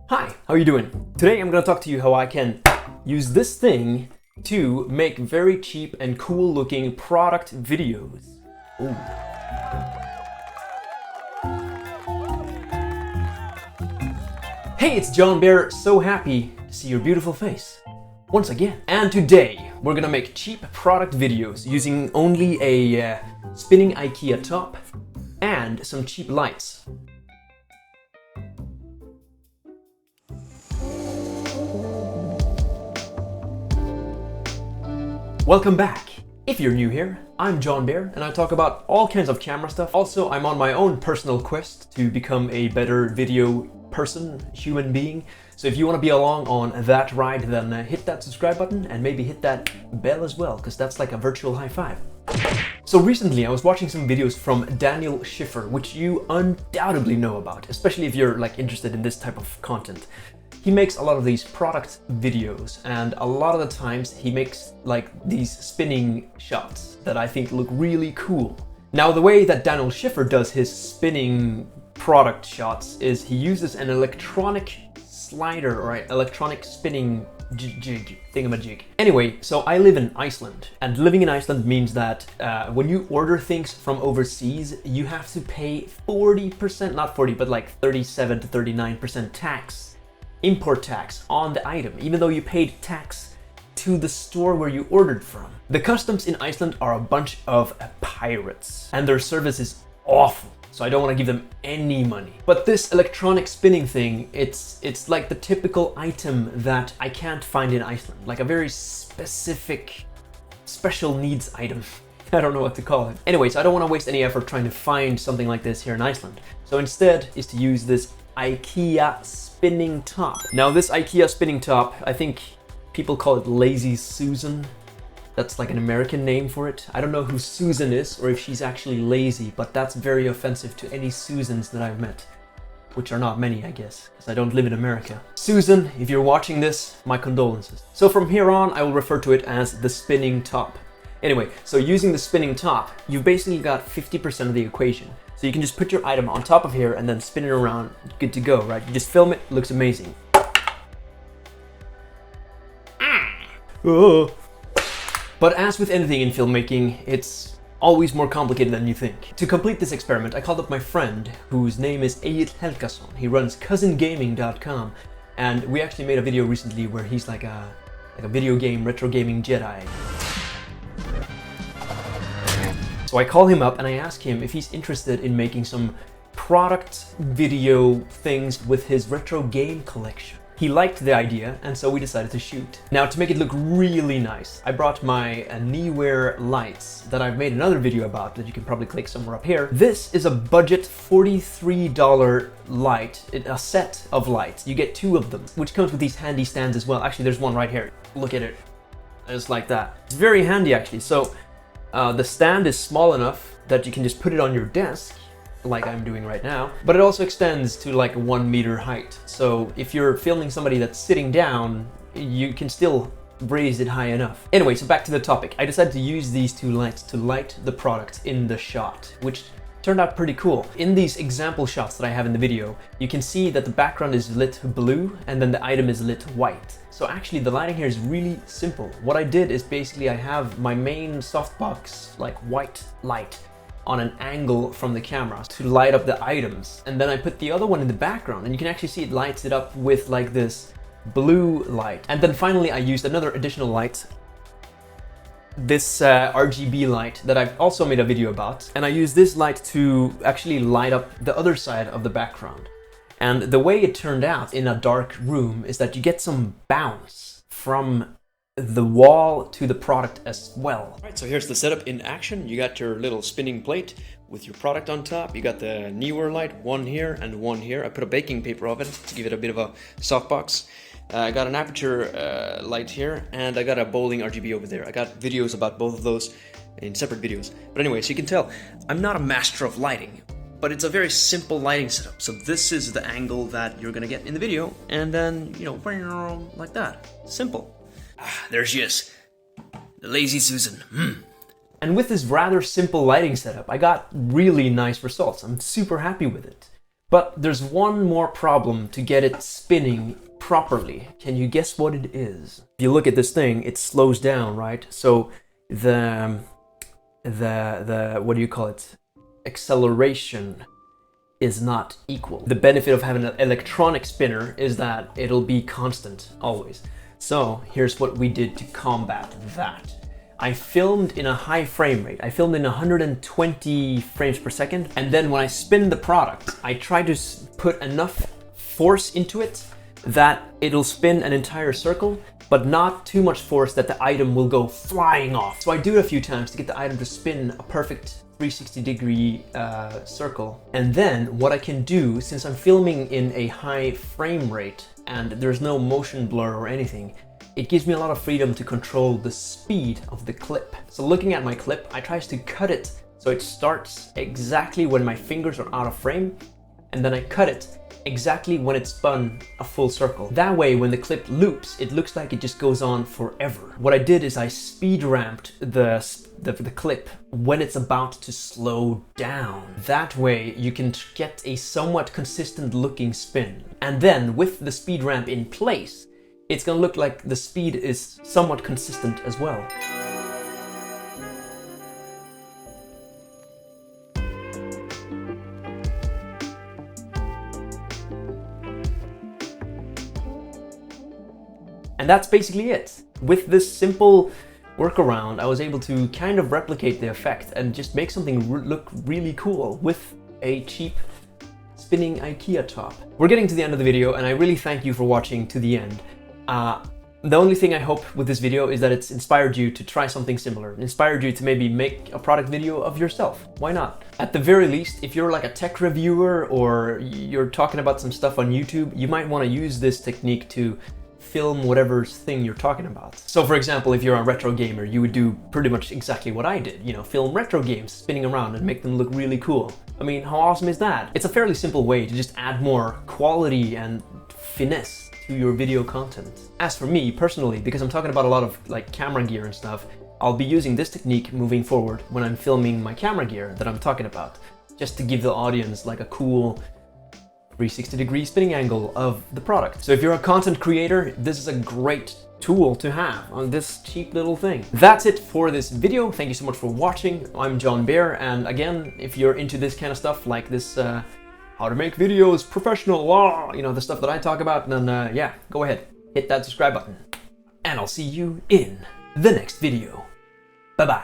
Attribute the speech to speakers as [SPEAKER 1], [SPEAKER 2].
[SPEAKER 1] Hi, how are you doing? Today I'm gonna talk to you how I can use this thing to make very cheap and cool looking product videos. Ooh. Hey, it's John Bear, so happy to see your beautiful face once again. And today we're gonna make cheap product videos using only a spinning IKEA top and some cheap lights. Welcome back! If you're new here, I'm John Bear and I talk about all kinds of camera stuff. Also, I'm on my own personal quest to become a better video person, human being. So if you want to be along on that ride, then hit that subscribe button and maybe hit that bell as well, because that's like a virtual high five. So recently I was watching some videos from Daniel Schiffer, which you undoubtedly know about, especially if you're like interested in this type of content. He makes a lot of these product videos, and a lot of the times he makes like these spinning shots that I think look really cool. Now, the way that Daniel Schiffer does his spinning product shots is he uses an electronic slider or an electronic spinning jig thingamajig. Anyway, so I live in Iceland, and living in Iceland means that when you order things from overseas, you have to pay 40%, not 40, but like 37 to 39% tax. Import tax on the item, even though you paid tax to the store where you ordered from. The customs in Iceland are a bunch of pirates, and their service is awful, so I don't want to give them any money. But this electronic spinning thing, it's like the typical item that I can't find in Iceland, like a very specific, special needs item. I don't know what to call it. Anyways, I don't want to waste any effort trying to find something like this here in Iceland. So instead is to use this IKEA spinning top. Now this IKEA spinning top, I think people call it Lazy Susan. That's like an American name for it. I don't know who Susan is or if she's actually lazy, but that's very offensive to any Susans that I've met, which are not many, I guess, because I don't live in America. Susan, if you're watching this, my condolences. So from here on, I will refer to it as the spinning top. Anyway, so using the spinning top, you've basically got 50% of the equation. So you can just put your item on top of here and then spin it around, good to go, right? You just film it, looks amazing. Oh. But as with anything in filmmaking, it's always more complicated than you think. To complete this experiment, I called up my friend, whose name is Egil Helgason. He runs cousingaming.com, and we actually made a video recently where he's like a video game, retro gaming Jedi. So I call him up and I ask him if he's interested in making some product video things with his retro game collection. He liked the idea, and so we decided to shoot. Now, to make it look really nice, I brought my Neewear lights that I've made another video about that you can probably click somewhere up here. This is a budget $43 light, a set of lights. You get 2 of them, which comes with these handy stands as well. Actually, there's one right here. Look at it, just like that. It's very handy actually. So the stand is small enough that you can just put it on your desk, like I'm doing right now, but it also extends to like 1 meter height. So if you're filming somebody that's sitting down, you can still raise it high enough. Anyway, so back to the topic. I decided to use these 2 lights to light the product in the shot, which turned out pretty cool. In these example shots that I have in the video, you can see that the background is lit blue and then the item is lit white. So actually the lighting here is really simple. What I did is basically I have my main softbox, like white light, on an angle from the camera to light up the items. And then I put the other one in the background, and you can actually see it lights it up with like this blue light. And then finally I used another additional light, this RGB light that I've also made a video about. And I used this light to actually light up the other side of the background. And the way it turned out in a dark room is that you get some bounce from the wall to the product as well. All right, so here's the setup in action. You got your little spinning plate with your product on top. You got the Neewear light, one here and one here. I put a baking paper oven to give it a bit of a softbox. I got an aperture light here, and I got a bowling RGB over there. I got videos about both of those in separate videos. But anyway, so you can tell, I'm not a master of lighting, but it's a very simple lighting setup. So this is the angle that you're gonna get in the video, and then, you know, like that. Simple. There she is, the Lazy Susan. And with this rather simple lighting setup, I got really nice results. I'm super happy with it. But there's one more problem to get it spinning properly. Can you guess what it is? If you look at this thing, it slows down, right? So the what do you call it? Acceleration is not equal. The benefit of having an electronic spinner is that it'll be constant always. So here's what we did to combat that. I filmed in a high frame rate. I filmed in 120 frames per second, and then when I spin the product, I try to put enough force into it that it'll spin an entire circle, but not too much force that the item will go flying off. So I do it a few times to get the item to spin a perfect 360-degree circle. And then what I can do, since I'm filming in a high frame rate and there's no motion blur or anything, it gives me a lot of freedom to control the speed of the clip. So looking at my clip, I try to cut it so it starts exactly when my fingers are out of frame, and then I cut it exactly when it's spun a full circle. That way, when the clip loops, it looks like it just goes on forever. What I did is I speed ramped the clip when it's about to slow down. That way, you can get a somewhat consistent looking spin. And then with the speed ramp in place, it's gonna look like the speed is somewhat consistent as well. And that's basically it. With this simple workaround, I was able to kind of replicate the effect and just make something look really cool with a cheap spinning IKEA top. We're getting to the end of the video, and I really thank you for watching to the end. The only thing I hope with this video is that it's inspired you to try something similar, inspired you to maybe make a product video of yourself. Why not? At the very least, if you're like a tech reviewer or you're talking about some stuff on YouTube, you might want to use this technique to film whatever thing you're talking about. So for example, if you're a retro gamer, you would do pretty much exactly what I did, you know, film retro games spinning around and make them look really cool. I mean, how awesome is that? It's a fairly simple way to just add more quality and finesse to your video content. As for me personally, because I'm talking about a lot of like camera gear and stuff, I'll be using this technique moving forward when I'm filming my camera gear that I'm talking about, just to give the audience like a cool 360-degree spinning angle of the product. So if you're a content creator, this is a great tool to have on this cheap little thing. That's it for this video. Thank you so much for watching. I'm John Bear, and again, if you're into this kind of stuff, like this how to make videos professional, you know, the stuff that I talk about, then yeah, go ahead, hit that subscribe button, and I'll see you in the next video. Bye-bye.